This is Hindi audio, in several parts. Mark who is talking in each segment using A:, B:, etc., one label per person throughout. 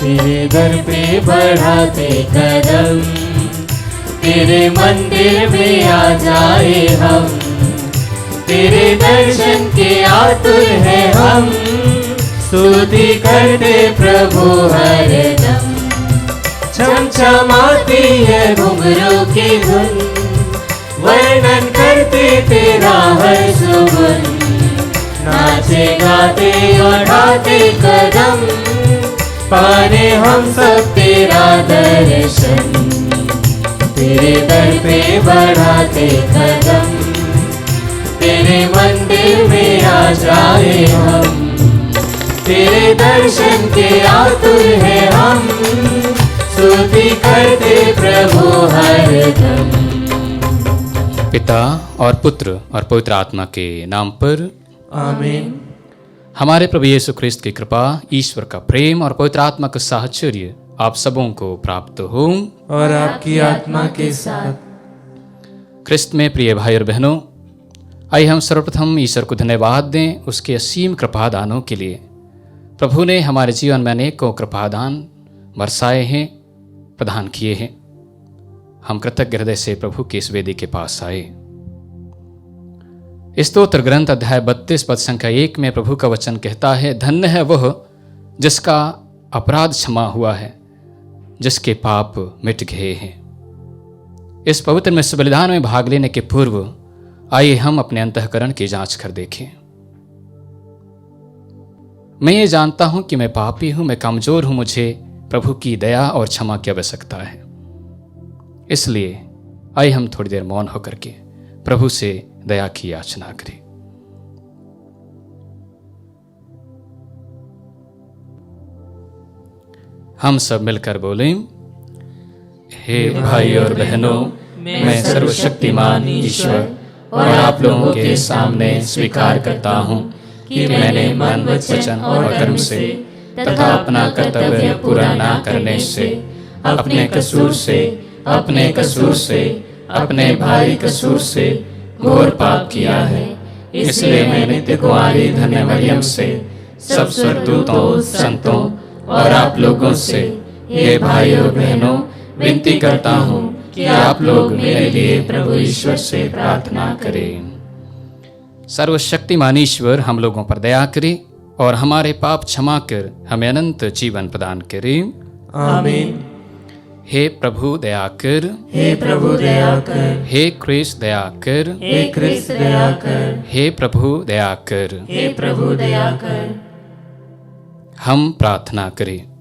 A: तेरे दर पे बढ़ाते कदम, तेरे मंदिर में आ जाए हम, तेरे दर्शन के आतुर है हम, स्तुति करते प्रभु हरदम। चमचमाती है घुंघरू की धुन, वर्णन करते तेरा हर सुगुन, नाचे गाते बढ़ाते कदम, पाने हम सब तेरा दर्शन, तेरे दर पे बढ़ाते कदम, तेरे मंदिर में आ जाए हम, तेरे दर्शन के आतुर है हम, स्तुति करते प्रभु हरदम।
B: पिता और पुत्र और पवित्र आत्मा के नाम पर
A: आमीन।
B: हमारे प्रभु यीशु ख्रिस्त की कृपा, ईश्वर का प्रेम और पवित्र आत्मा का साहचर्य आप सबों को प्राप्त हो
A: और आपकी आत्मा के साथ।
B: ख्रिस्त में प्रिय भाई और बहनों, आइए हम सर्वप्रथम ईश्वर को धन्यवाद दें उसके असीम कृपादानों के लिए। प्रभु ने हमारे जीवन में अनेकों कृपादान बरसाए हैं, प्रदान किए हैं। हम कृतज्ञ हृदय से प्रभु की इस वेदी के पास आए। स्तोत्र ग्रंथ अध्याय 32 पद संख्या 1 में प्रभु का वचन कहता है, धन्य है वह जिसका अपराध क्षमा हुआ है, जिसके पाप मिट गए हैं। इस पवित्र मिस्र बलिदान में भाग लेने के पूर्व आइए हम अपने अंतःकरण की जांच कर देखें। मैं ये जानता हूं कि मैं पापी हूं, मैं कमजोर हूं, मुझे प्रभु की दया और क्षमा की आवश्यकता है। इसलिए आइए हम थोड़ी देर मौन होकर के प्रभु से दया की याचना करें। हम सब मिलकर बोलें, हे भाई और बहनों, मैं सर्वशक्तिमान ईश्वर और आप लोगों के सामने स्वीकार करता हूं कि मैंने मन, वचन और कर्म से तथा अपना कर्तव्य पूरा ना करने से, अपने कसूर से, अपने भाई कसूर से घोर पाप किया है। इसलिए मैं नित्य कुंवारी धन्य मरियम से, सब स्वर्गदूतों, संतों और आप लोगों से, हे भाई और बहनों, विनती करता हूँ कि आप लोग मेरे लिए प्रभु ईश्वर से प्रार्थना करें। सर्वशक्तिमान ईश्वर हम लोगों पर दया करे और हमारे पाप क्षमा कर हमें अनंत जीवन प्रदान करे।
A: आमीन।
B: हे प्रभु दया कर,
A: हे प्रभु दया कर,
B: हे क्रिस्त दया कर,
A: हे क्रिस्त दया कर,
B: हे प्रभु दया कर।
A: हे प्रभु दया कर।
B: हम प्रार्थना करें।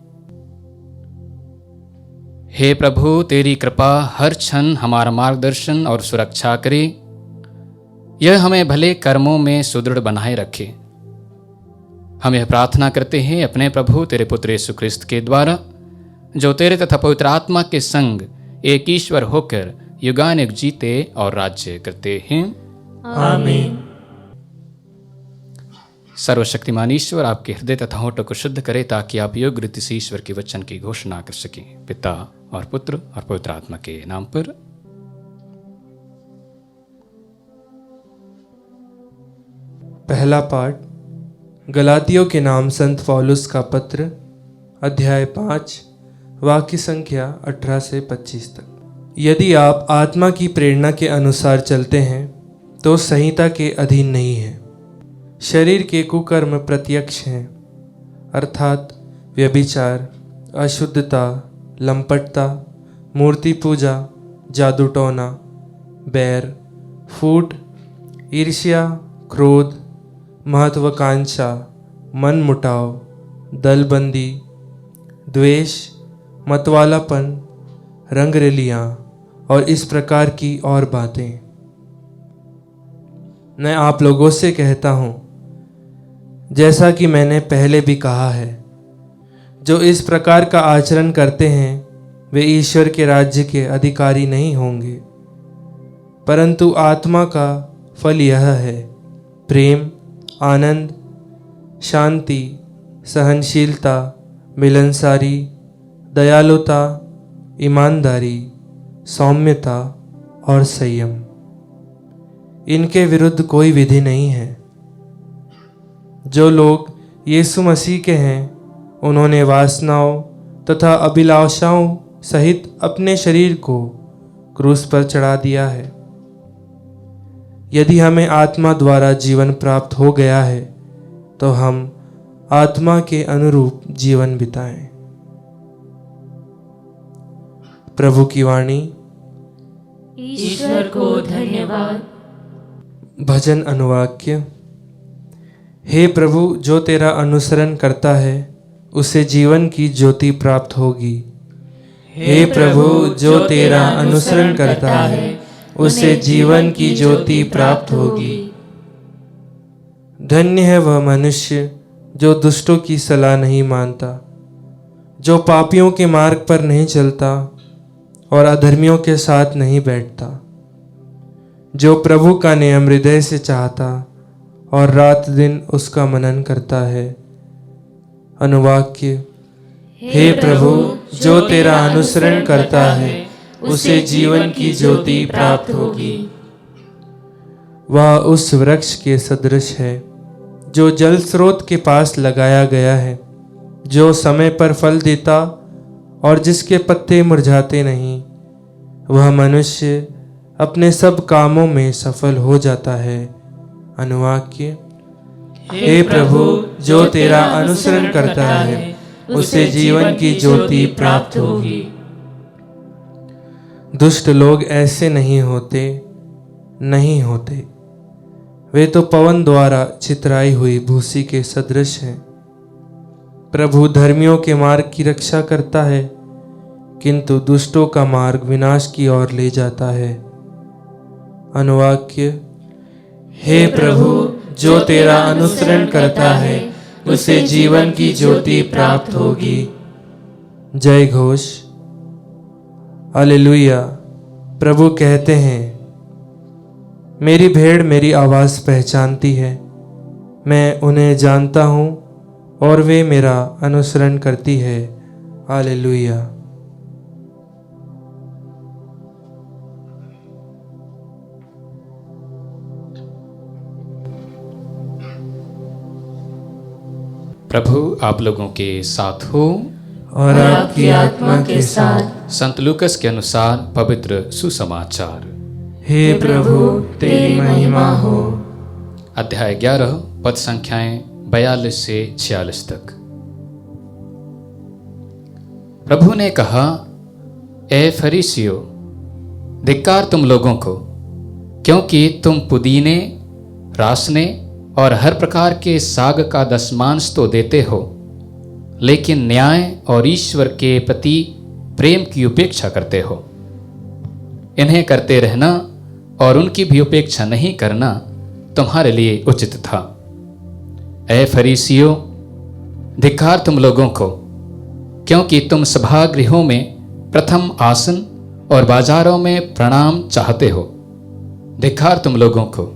B: हे प्रभु, तेरी कृपा हर क्षण हमारा मार्गदर्शन और सुरक्षा करे। यह हमें भले कर्मों में सुदृढ़ बनाए रखे। हम यह प्रार्थना करते हैं अपने प्रभु तेरे पुत्र यीशु ख्रिस्त के द्वारा, जो तेरे तथा पवित्र आत्मा के संग एक ईश्वर होकर युगानुयुग जीते और राज्य करते हैं।
A: आमीन।
B: सर्वशक्तिमान ईश्वर आपके हृदय तथा होठों को शुद्ध करे, ताकि आप योग्य रीति से ईश्वर के वचन की घोषणा कर सकें। पिता और पुत्र और पवित्र आत्मा के नाम पर।
C: पहला पाठ गलातियों के नाम संत पौलुस का पत्र, अध्याय 5, वाक्य संख्या 18 से 25 तक। यदि आप आत्मा की प्रेरणा के अनुसार चलते हैं तो संहिता के अधीन नहीं हैं। शरीर के कुकर्म प्रत्यक्ष हैं, अर्थात व्यभिचार, अशुद्धता, लंपटता, मूर्ति पूजा, जादू टोना, बैर, फूट, ईर्ष्या, क्रोध, महत्वाकांक्षा, मन मुटाव, दलबंदी, द्वेष, मतवालापन, रंगरलियाँ और इस प्रकार की और बातें। मैं आप लोगों से कहता हूँ, जैसा कि मैंने पहले भी कहा है, जो इस प्रकार का आचरण करते हैं वे ईश्वर के राज्य के अधिकारी नहीं होंगे। परंतु आत्मा का फल यह है, प्रेम, आनंद, शांति, सहनशीलता, मिलनसारी, दयालुता, ईमानदारी, सौम्यता और संयम। इनके विरुद्ध कोई विधि नहीं है। जो लोग यीशु मसीह के हैं, उन्होंने वासनाओं तथा अभिलाषाओं सहित अपने शरीर को क्रूस पर चढ़ा दिया है। यदि हमें आत्मा द्वारा जीवन प्राप्त हो गया है तो हम आत्मा के अनुरूप जीवन बिताएं। प्रभु की वाणी।
A: ईश्वर को धन्यवाद।
C: भजन अनुवाक्य। हे प्रभु, जो तेरा अनुसरण करता है उसे जीवन की ज्योति प्राप्त होगी। हे प्रभु, जो तेरा अनुसरण करता है उसे जीवन की ज्योति प्राप्त होगी। धन्य है वह मनुष्य जो दुष्टों की सलाह नहीं मानता, जो पापियों के मार्ग पर नहीं चलता और अधर्मियों के साथ नहीं बैठता, जो प्रभु का नियम हृदय से चाहता और रात दिन उसका मनन करता है। अनुवाक्य। हे प्रभु, जो तेरा अनुसरण करता है उसे जीवन की ज्योति प्राप्त होगी। वह उस वृक्ष के सदृश है जो जल स्रोत के पास लगाया गया है, जो समय पर फल देता और जिसके पत्ते मुरझाते नहीं। वह मनुष्य अपने सब कामों में सफल हो जाता है। अनुवाक्य। हे प्रभु, जो तेरा अनुसरण करता है उसे जीवन की ज्योति प्राप्त होगी। दुष्ट लोग ऐसे नहीं होते, वे तो पवन द्वारा छितराई हुई भूसी के सदृश हैं। प्रभु धर्मियों के मार्ग की रक्षा करता है, किंतु दुष्टों का मार्ग विनाश की ओर ले जाता है। अनुवाक्य। हे प्रभु, जो तेरा अनुसरण करता है उसे जीवन की ज्योति प्राप्त होगी। जय घोष। हालेलुया। प्रभु कहते हैं, मेरी भेड़ मेरी आवाज़ पहचानती है, मैं उन्हें जानता हूँ और वे मेरा अनुसरण करती है। हालेलुया।
B: प्रभु आप लोगों के साथ हो
C: और
A: आपकी आत्मा के साथ।
B: संत लूकस के अनुसार पवित्र सुसमाचार।
C: हे प्रभु, तेरी महिमा हो।
B: अध्याय 11 पद संख्याएं 42 से 46 तक। प्रभु ने कहा, ए फरीसियों, धिक्कार तुम लोगों को, क्योंकि तुम पुदीने, रासने और हर प्रकार के साग का दशमांश तो देते हो, लेकिन न्याय और ईश्वर के प्रति प्रेम की उपेक्षा करते हो। इन्हें करते रहना और उनकी भी उपेक्षा नहीं करना तुम्हारे लिए उचित था। ऐ फरीसियों, धिक्कार तुम लोगों को, क्योंकि तुम सभागृहों में प्रथम आसन और बाजारों में प्रणाम चाहते हो। धिक्कार तुम लोगों को,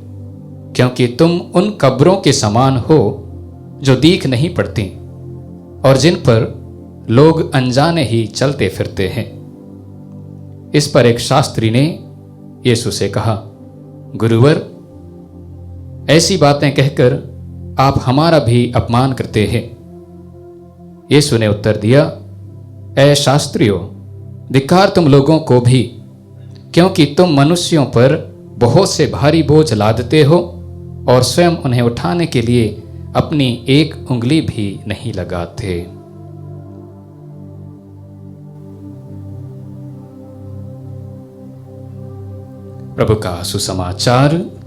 B: क्योंकि तुम उन कब्रों के समान हो जो दीख नहीं पड़ती और जिन पर लोग अनजाने ही चलते फिरते हैं। इस पर एक शास्त्री ने यीशु से कहा, गुरुवर, ऐसी बातें कहकर आप हमारा भी अपमान करते हैं। यीशु ने उत्तर दिया, ऐ शास्त्रियों, धिक्कार तुम लोगों को भी, क्योंकि तुम मनुष्यों पर बहुत से भारी बोझ लादते हो और स्वयं उन्हें उठाने के लिए अपनी एक उंगली भी नहीं लगाते। प्रभु का सुसमाचार।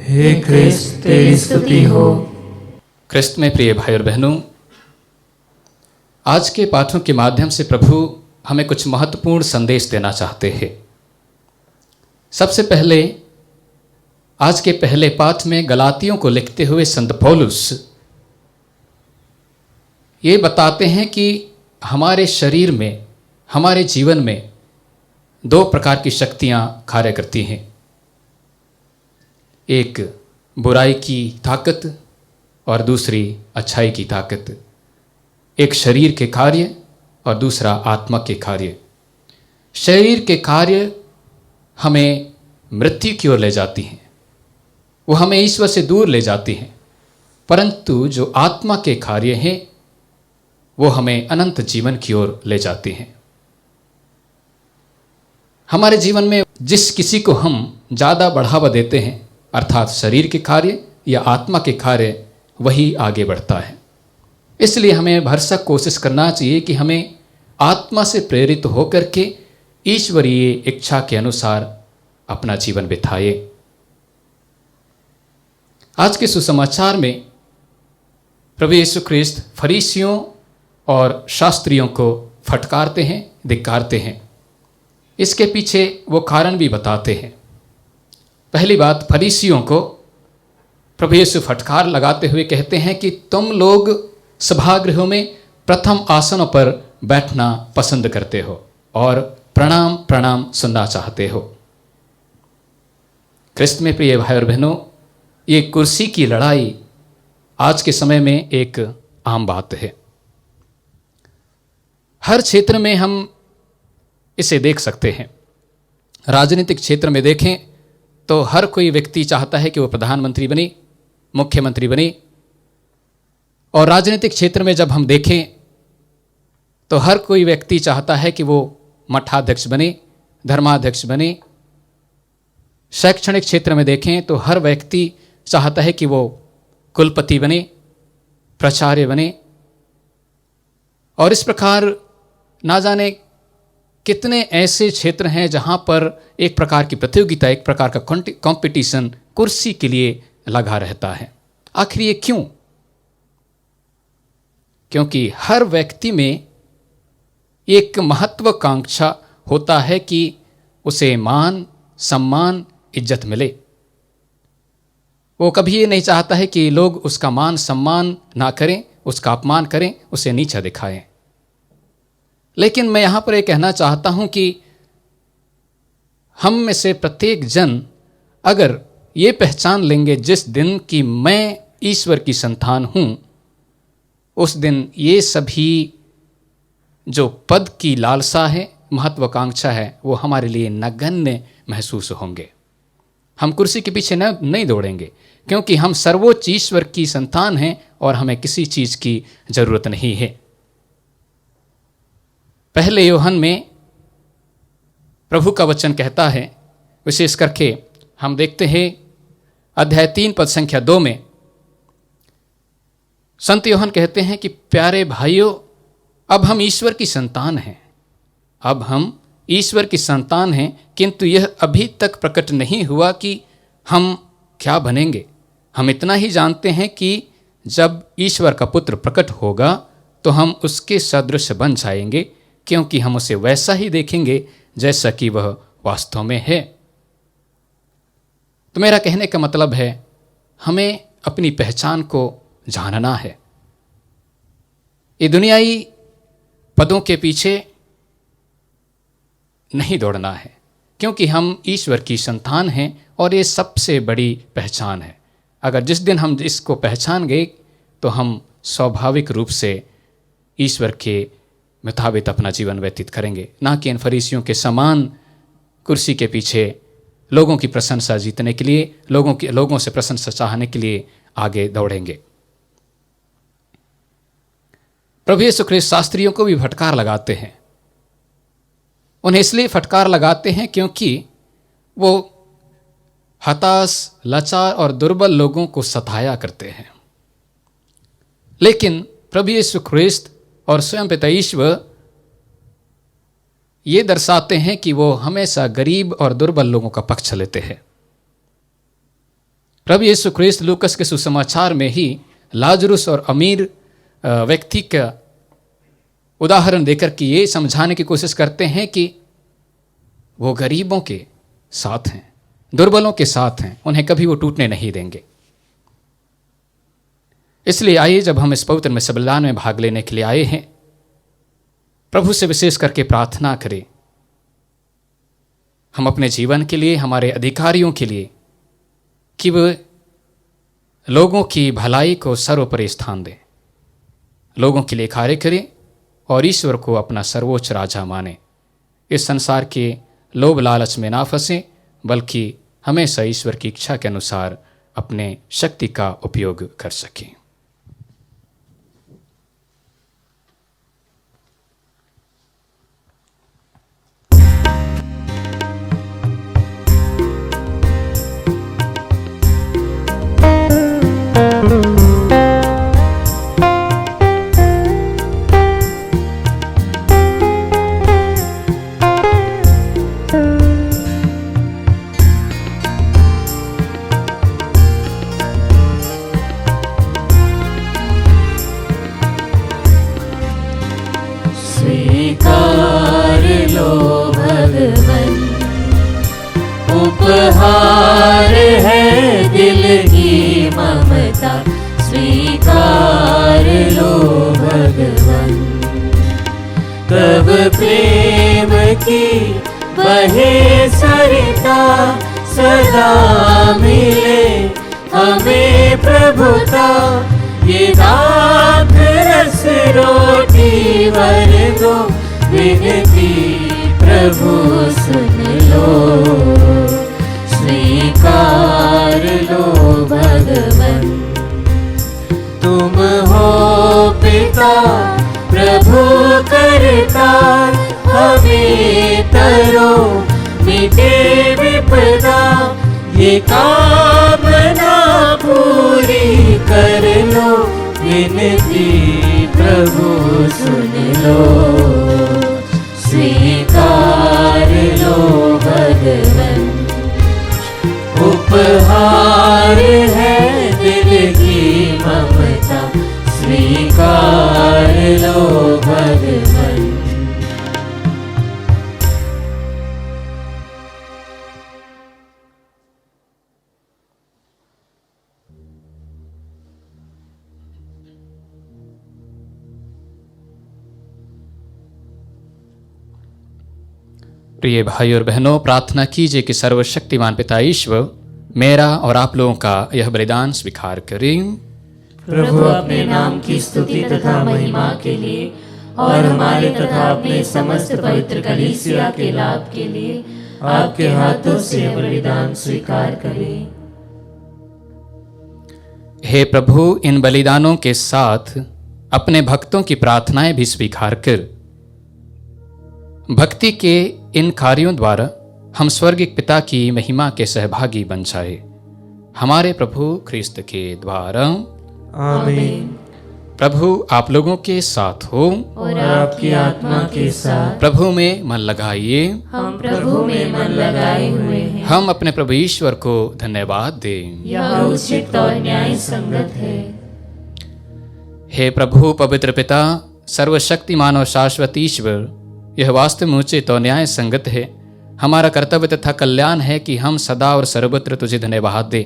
C: हे क्रिस्त, तेरी स्तुति हो।
B: क्रिस्त में प्रिय भाई और बहनों, आज के पाठों के माध्यम से प्रभु हमें कुछ महत्वपूर्ण संदेश देना चाहते हैं। सबसे पहले आज के पहले पाठ में गलातियों को लिखते हुए संत पौलुस ये बताते हैं कि हमारे शरीर में, हमारे जीवन में दो प्रकार की शक्तियां कार्य करती हैं। एक बुराई की ताकत और दूसरी अच्छाई की ताकत। एक शरीर के कार्य और दूसरा आत्मा के कार्य। शरीर के कार्य हमें मृत्यु की ओर ले जाती हैं, वो हमें ईश्वर से दूर ले जाती हैं, परंतु जो आत्मा के कार्य हैं वो हमें अनंत जीवन की ओर ले जाती हैं। हमारे जीवन में जिस किसी को हम ज़्यादा बढ़ावा देते हैं, अर्थात शरीर के कार्य या आत्मा के कार्य, वही आगे बढ़ता है। इसलिए हमें भरसक कोशिश करना चाहिए कि हमें आत्मा से प्रेरित होकर के ईश्वरीय इच्छा के अनुसार अपना जीवन बिताए। आज के सुसमाचार में प्रभु यीशु ख्रिस्त फरीसियों और शास्त्रियों को फटकारते हैं, धिक्कारते हैं। इसके पीछे वो कारण भी बताते हैं। पहली बात, फरीसियों को प्रभु यीशु फटकार लगाते हुए कहते हैं कि तुम लोग सभागृहों में प्रथम आसनों पर बैठना पसंद करते हो और प्रणाम प्रणाम सुनना चाहते हो। क्रिस्त में प्रिय भाई और बहनों, ये कुर्सी की लड़ाई आज के समय में एक आम बात है। हर क्षेत्र में हम इसे देख सकते हैं। राजनीतिक क्षेत्र में देखें तो हर कोई व्यक्ति चाहता है कि वो प्रधानमंत्री बने, मुख्यमंत्री बने। और राजनीतिक क्षेत्र में जब हम देखें तो हर कोई व्यक्ति चाहता है कि वो मठाध्यक्ष बने, धर्माध्यक्ष बने। शैक्षणिक क्षेत्र में देखें तो हर व्यक्ति चाहता है कि वो कुलपति बने, प्राचार्य बने। और इस प्रकार ना जाने कितने ऐसे क्षेत्र हैं जहां पर एक प्रकार की प्रतियोगिता, एक प्रकार का कंपटीशन कुर्सी के लिए लगा रहता है। आखिर ये क्यों? क्योंकि हर व्यक्ति में एक महत्वाकांक्षा होता है कि उसे मान, सम्मान, इज्जत मिले। वो कभी ये नहीं चाहता है कि लोग उसका मान सम्मान ना करें, उसका अपमान करें, उसे नीचा दिखाएं। लेकिन मैं यहां पर ये कहना चाहता हूं कि हम में से प्रत्येक जन अगर ये पहचान लेंगे जिस दिन कि मैं ईश्वर की संतान हूं, उस दिन ये सभी जो पद की लालसा है, महत्वाकांक्षा है, वो हमारे लिए नगण्य महसूस होंगे। हम कुर्सी के पीछे नहीं दौड़ेंगे, क्योंकि हम सर्वोच्च ईश्वर की संतान हैं और हमें किसी चीज की जरूरत नहीं है। पहले यूहन्ना में प्रभु का वचन कहता है, विशेष करके हम देखते हैं अध्याय 3 पद संख्या 2 में संत यूहन्ना कहते हैं कि प्यारे भाइयों, अब हम ईश्वर की संतान हैं। अब हम ईश्वर की संतान हैं, किंतु यह अभी तक प्रकट नहीं हुआ कि हम क्या बनेंगे। हम इतना ही जानते हैं कि जब ईश्वर का पुत्र प्रकट होगा तो हम उसके सदृश बन जाएंगे, क्योंकि हम उसे वैसा ही देखेंगे जैसा कि वह वास्तव में है। तो मेरा कहने का मतलब है, हमें अपनी पहचान को जानना है। ये दुनियाई पदों के पीछे नहीं दौड़ना है, क्योंकि हम ईश्वर की संतान हैं और ये सबसे बड़ी पहचान है। अगर जिस दिन हम इसको पहचान गए तो हम स्वाभाविक रूप से ईश्वर के मुताबिक अपना जीवन व्यतीत करेंगे, ना कि इन फरीसियों के समान कुर्सी के पीछे लोगों की प्रशंसा जीतने के लिए, लोगों से प्रशंसा चाहने के लिए आगे दौड़ेंगे। प्रभु यीशु ख्रिस्त शास्त्रियों को भी फटकार लगाते हैं। उन्हें इसलिए फटकार लगाते हैं क्योंकि वो हताश, लाचार और दुर्बल लोगों को सताया करते हैं। लेकिन प्रभु यीशु ख्रिस्त और स्वयं पिता ईश्वर ये दर्शाते हैं कि वो हमेशा गरीब और दुर्बल लोगों का पक्ष लेते हैं। प्रभु यीशु ख्रिस्त लूकस के सुसमाचार में ही लाजरुस और अमीर व्यक्ति का उदाहरण देकर के ये समझाने की कोशिश करते हैं कि वो गरीबों के साथ हैं, दुर्बलों के साथ हैं, उन्हें कभी वो टूटने नहीं देंगे। इसलिए आइए, जब हम इस पवित्र में बलिदान में भाग लेने के लिए आए हैं, प्रभु से विशेष करके प्रार्थना करें, हम अपने जीवन के लिए, हमारे अधिकारियों के लिए, कि वे लोगों की भलाई को सर्वोपरि स्थान दें, लोगों के लिए कार्य करें और ईश्वर को अपना सर्वोच्च राजा माने। इस संसार के लोभ लालच में ना फंसें, बल्कि हमेशा ईश्वर की इच्छा के अनुसार अपने शक्ति का उपयोग कर सकें।
A: ममता स्वीकार लो भगवन। तब प्रेम की बहे सरिता सदा मिले हमें प्रभुता। ये दात रस रोटी वर दो विनती प्रभु सुन लो। स्वीकार लो भगवन। तुम हो पिता प्रभु करता हमें तरो मिटे विपदा। ये कामना पूरी कर लो विनती प्रभु सुन लो। स्वीकार लो भगवन। उपहार है दिल की ममता स्वीकार लो भगवन।
B: प्रिय भाई और बहनों, प्रार्थना कीजिए कि सर्वशक्तिमान पिता ईश्वर मेरा और आप लोगों का यह बलिदान स्वीकार करें।
A: प्रभु अपने नाम की स्तुति तथा महिमा के लिए और हमारे तथा अपने समस्त पवित्र कलीसिया के लाभ के लिए आपके हाथों से बलिदान स्वीकार करें।
B: हे प्रभु, इन बलिदानों के साथ अपने भक्तों की प्रार्थनाएं भी स्वीकार कर भक्ति के इन कार्यों द्वारा हम स्वर्गीय पिता की महिमा के सहभागी बन जाए। हमारे प्रभु ख्रिस्त के द्वारा
C: आमीन।
B: प्रभु आप लोगों के साथ हो
A: और आपकी आत्मा के साथ।
B: प्रभु में मन लगाइए।
A: हम प्रभु में मन लगाए हुए हैं।
B: हम अपने प्रभु ईश्वर को धन्यवाद दें।
A: यह उचित और न्याय संगत है।
B: हे प्रभु पवित्र पिता, सर्वशक्तिमान और शाश्वत ईश्वर, यह वास्तव में उचित और न्याय संगत है। हमारा कर्तव्य तथा कल्याण है कि हम सदा और सर्वत्र तुझे धन्यवाद दें।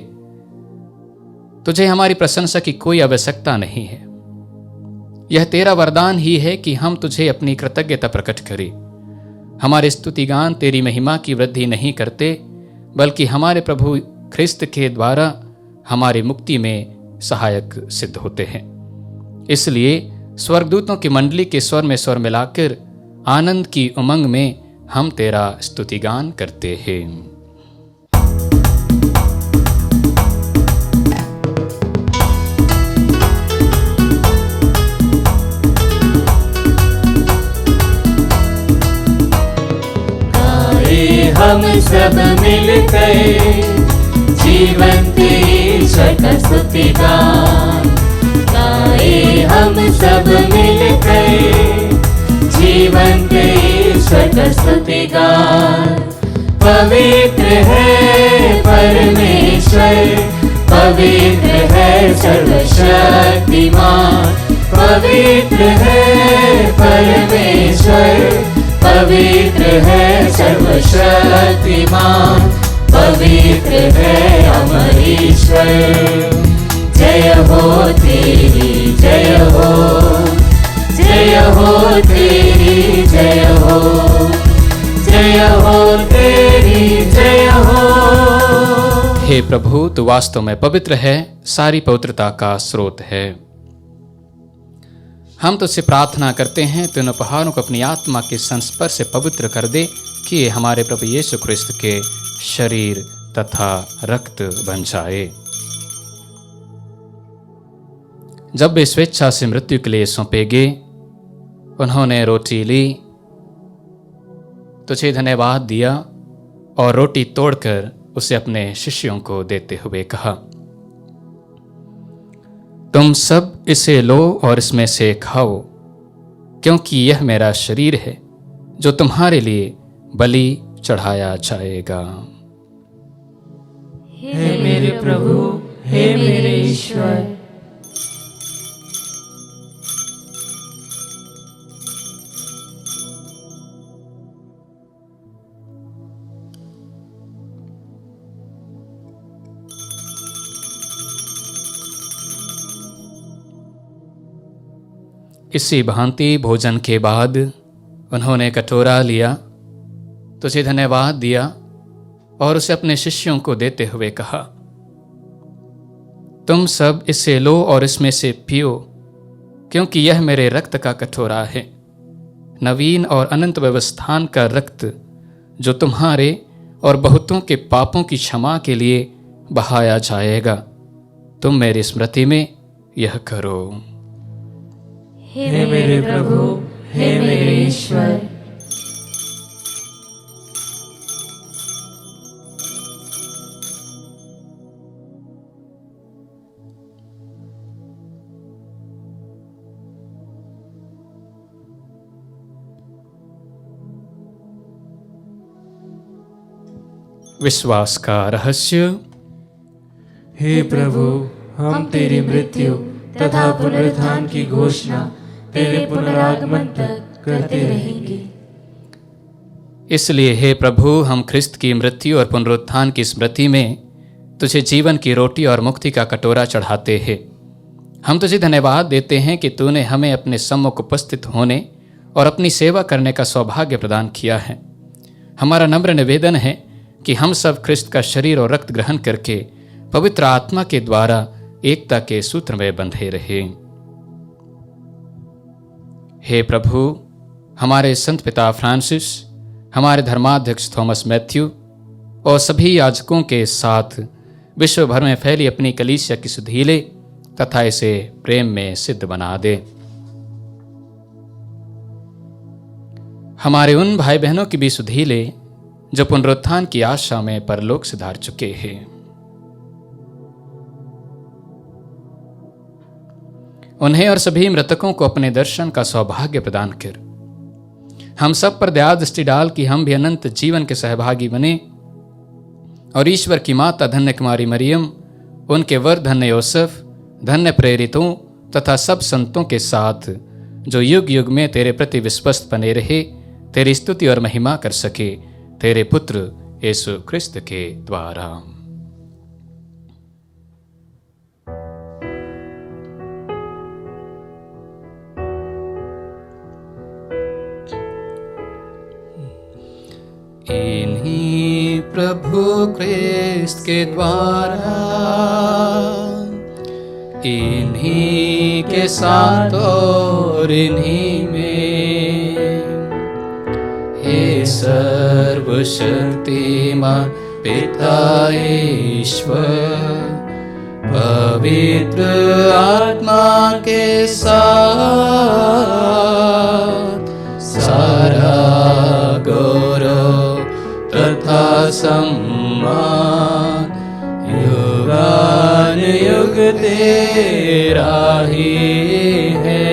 B: तुझे हमारी प्रशंसा की कोई आवश्यकता नहीं है। यह तेरा वरदान ही है कि हम तुझे अपनी कृतज्ञता प्रकट करें। हमारे स्तुतिगान तेरी महिमा की वृद्धि नहीं करते, बल्कि हमारे प्रभु ख्रिस्त के द्वारा हमारी मुक्ति में सहायक सिद्ध होते हैं। इसलिए स्वर्गदूतों की मंडली के स्वर में स्वर मिलाकर आनंद की उमंग में हम तेरा स्तुतिगान करते हैं।
A: गाए हम सब मिलकर जीवंत ईश्वर का स्तुतिगान। गाए हम सब मिलकर जीवंत ईश्वर का स्तुतिगान। पवित्र है परमेश्वर, पवित्र है सर्वशक्तिमान। पवित्र है परमेश्वर, पवित्र है सर्वशक्तिमान। पवित्र है अमर ईश्वर। जय हो तेरी जय हो, जय हो तेरी जय हो, जय हो तेरी जय हो।
B: हे प्रभु, तू वास्तव में पवित्र है, सारी पवित्रता का स्रोत है। हम तुझसे प्रार्थना करते हैं तो इन उपहारों को अपनी आत्मा के संस्पर्श से पवित्र कर दे कि ये हमारे प्रभु यीशु क्रिस्त के शरीर तथा रक्त बन जाए। जब वे स्वेच्छा से मृत्यु के लिए सौंपे गए, उन्होंने रोटी ली, तुझे धन्यवाद दिया और रोटी तोड़कर उसे अपने शिष्यों को देते हुए कहा, तुम सब इसे लो और इसमें से खाओ, क्योंकि यह मेरा शरीर है जो तुम्हारे लिए बलि चढ़ाया जाएगा।
A: हे मेरे प्रभु, हे मेरे ईश्वर।
B: इसी भांति भोजन के बाद उन्होंने कटोरा लिया, तुझे धन्यवाद दिया और उसे अपने शिष्यों को देते हुए कहा, तुम सब इससे लो और इसमें से पियो, क्योंकि यह मेरे रक्त का कटोरा है, नवीन और अनंत व्यवस्थान का रक्त, जो तुम्हारे और बहुतों के पापों की क्षमा के लिए बहाया जाएगा। तुम मेरी स्मृति में यह करो।
A: हे मेरे प्रभु, हे मेरे ईश्वर।
B: विश्वास का रहस्य।
C: हे प्रभु, हम तेरी मृत्यु तथा पुनरुत्थान की घोषणा तेरे पुनरागमन तक करते रहेंगे।
B: इसलिए हे प्रभु, हम ख्रिस्त की मृत्यु और पुनरुत्थान की स्मृति में तुझे जीवन की रोटी और मुक्ति का कटोरा चढ़ाते हैं। हम तुझे धन्यवाद देते हैं कि तूने हमें अपने सम्मुख उपस्थित होने और अपनी सेवा करने का सौभाग्य प्रदान किया है। हमारा नम्र निवेदन है कि हम सब ख्रिस्त का शरीर और रक्त ग्रहण करके पवित्र आत्मा के द्वारा एकता के सूत्र में बंधे रहे। हे प्रभु, हमारे संत पिता फ्रांसिस, हमारे धर्माध्यक्ष थॉमस मैथ्यू और सभी याजकों के साथ विश्व भर में फैली अपनी कलीसिया की सुधीले तथा इसे प्रेम में सिद्ध बना दे। हमारे उन भाई बहनों की भी सुधीले जो पुनरुत्थान की आशा में परलोक सिधार चुके हैं। उन्हें और सभी मृतकों को अपने दर्शन का सौभाग्य प्रदान कर हम सब पर दया दृष्टि डाल कि हम भी अनंत जीवन के सहभागी बने और ईश्वर की माता धन्य कुमारी मरियम, उनके वर धन्य योसेफ, धन्य प्रेरितों तथा सब संतों के साथ जो युग युग में तेरे प्रति विश्वस्त बने रहे, तेरी स्तुति और महिमा कर सके, तेरे पुत्र यीशु क्रिस्त के द्वारा। इन्हीं प्रभु क्रिस्त के द्वारा, इन्हीं के साथ और इन्हीं में, हे सर्वशक्तिमान पिता ईश्वर, पवित्र आत्मा के साथ सारा गौरव तथा सम्मान युगान युग तेरा ही है।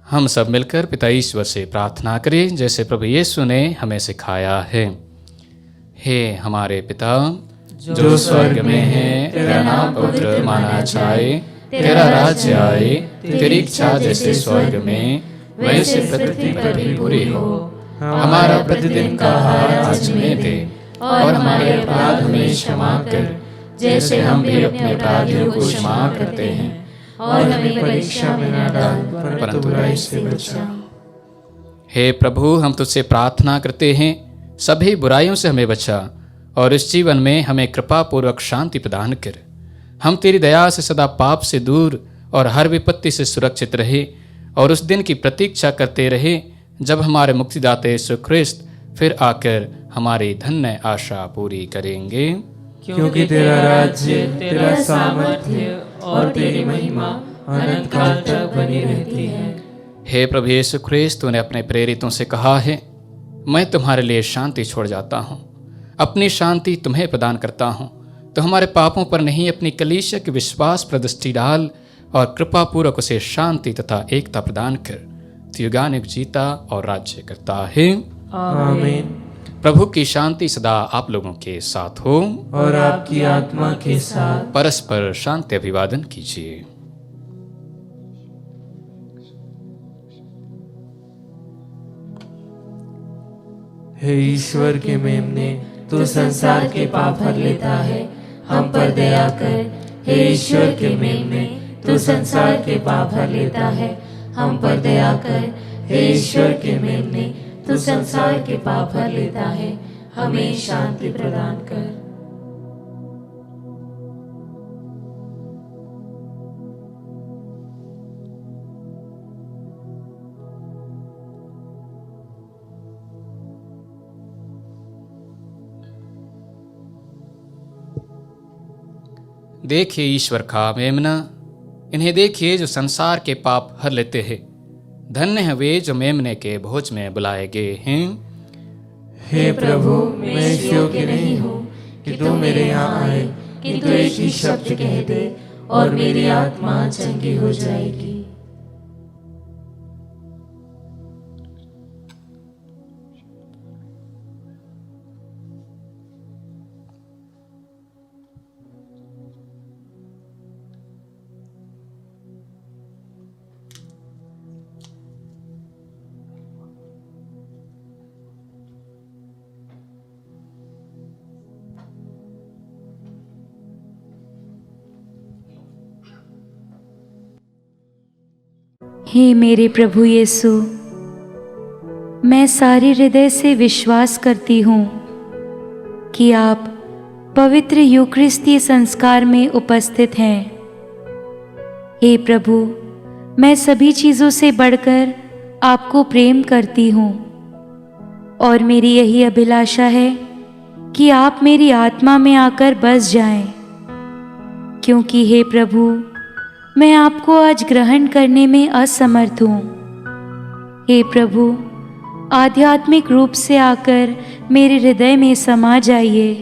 B: हम सब मिलकर पिता ईश्वर से प्रार्थना करें जैसे प्रभु यीशु ने हमें सिखाया है। हे हमारे पिता जो स्वर्ग में है, तेरा नाम पवित्र माना जाए, तेरा राज्य आए, तेरी इच्छा जैसे स्वर्ग में वैसे पृथ्वी पर भी पूरी हो। हमारा प्रतिदिन का आहार आज हमें दे और हमारे अपराध हमें क्षमा कर जैसे हम भी अपने अपराधियों को क्षमा करते हैं, और हमें परीक्षा में न डाल परंतु बुराई से बचा। हे प्रभु, हम तुझसे प्रार्थना करते हैं सभी बुराइयों से हमें बचा और इस जीवन में हमें कृपा पूर्वक शांति प्रदान कर। हम तेरी दया से सदा पाप से दूर और हर विपत्ति से सुरक्षित रहे और उस दिन की प्रतीक्षा करते रहे जब हमारे मुक्तिदाता यीशु ख्रिस्त फिर आकर हमारी धन्य आशा पूरी करेंगे।
C: क्योंकि तेरा राज्य, तेरा सामर्थ्य और तेरी महिमा अनंत काल तक बनी रहती है।
B: हे प्रभु यीशु ख्रिस्त, तूने अपने प्रेरितों से कहा है, मैं तुम्हारे लिए शांति छोड़ जाता हूँ, अपनी शांति तुम्हें प्रदान करता हूँ। तो हमारे पापों पर नहीं, अपनी कलीसिया के विश्वास पर दृष्टि डाल और कृपा पूर्वक उसे शांति तथा एकता प्रदान कर। युगानुग जीता और राज्य करता है।
C: आमीन।
B: प्रभु की शांति सदा आप लोगों के साथ हो
A: और आपकी आत्मा के साथ।
B: परस्पर शांति अभिवादन कीजिए।
C: हे ईश्वर के मेमने,
A: तू संसार के पाप हर लेता है, हम पर दया कर। हे ईश्वर के मेमने, तू संसार के पाप हर लेता है, हम पर दया कर। हे ईश्वर के मेमने, तू संसार के पाप हर लेता है, हमें शांति प्रदान कर।
B: देखिए ईश्वर का मेमना, इन्हें देखिए जो संसार के पाप हर लेते हैं। धन्य है वे जो मेमने के भोज में बुलाए गए हैं।
A: हे प्रभु, मैं इस योग्य नहीं हूँ कि तू मेरे यहाँ आए, किंतु एक ही शब्द कह दे और मेरी आत्मा चंगी हो जाएगी।
D: हे मेरे प्रभु यीशु, मैं सारे हृदय से विश्वास करती हूँ कि आप पवित्र यूकरिस्तीय संस्कार में उपस्थित हैं। हे प्रभु, मैं सभी चीज़ों से बढ़कर आपको प्रेम करती हूँ और मेरी यही अभिलाषा है कि आप मेरी आत्मा में आकर बस जाएं, क्योंकि हे प्रभु, मैं आपको आज ग्रहण करने में असमर्थ हूँ। हे प्रभु, आध्यात्मिक रूप से आकर मेरे हृदय में समा जाइए।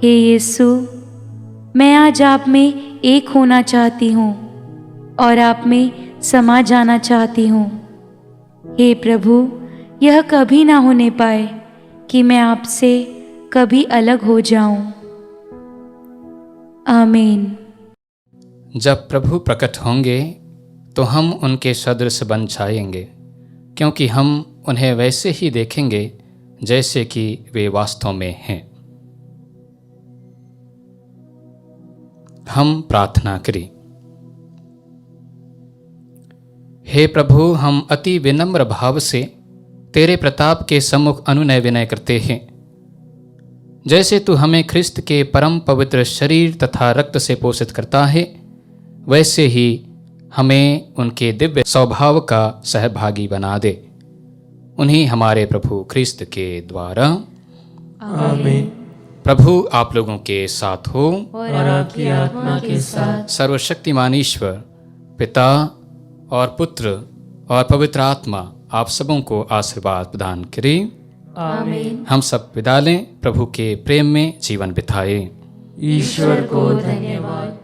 D: हे यीशु, मैं आज आप में एक होना चाहती हूँ और आप में समा जाना चाहती हूँ। हे प्रभु, यह कभी ना होने पाए कि मैं आपसे कभी अलग हो जाऊं। आमीन।
B: जब प्रभु प्रकट होंगे तो हम उनके सदृश बन जाएंगे, क्योंकि हम उन्हें वैसे ही देखेंगे जैसे कि वे वास्तव में हैं। हम प्रार्थना करें। हे प्रभु, हम अति विनम्र भाव से तेरे प्रताप के सम्मुख अनुनय विनय करते हैं। जैसे तू हमें ख्रिस्त के परम पवित्र शरीर तथा रक्त से पोषित करता है, वैसे ही हमें उनके दिव्य स्वभाव का सहभागी बना दे। उन्हीं हमारे प्रभु ख्रिस्त के द्वारा।
C: आमीन।
B: प्रभु आप लोगों के साथ हो
A: और आपकी आत्मा के साथ।
B: सर्वशक्तिमान ईश्वर पिता और पुत्र और पवित्र आत्मा आप सबों को आशीर्वाद प्रदान करे।
A: आमीन।
B: हम सब विदा लें, प्रभु के प्रेम में जीवन बिताए।
A: ईश्वर को धन्यवाद।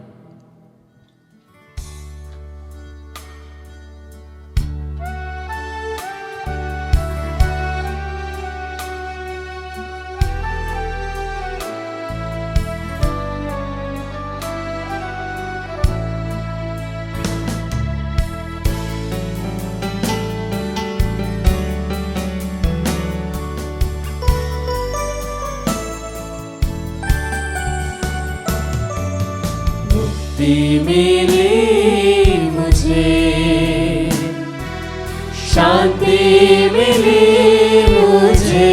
A: मिली मुझे, शांति मिली मुझे,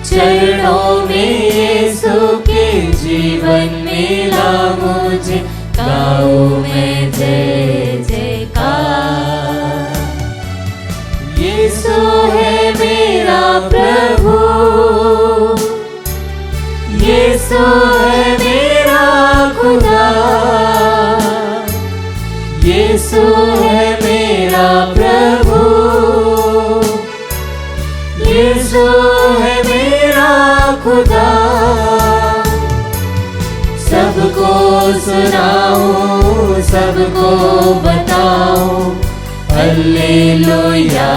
A: चरणों में यीशु के जीवन मिला मुझे। गाऊं मैं जय जयकार। यीशु है मेरा प्रभु, यीशु है मेरा खुदा, यीशु है मेरा प्रभु, यीशु है खुदा, सबको सुनाऊं, सबको बताऊं, हालेलुया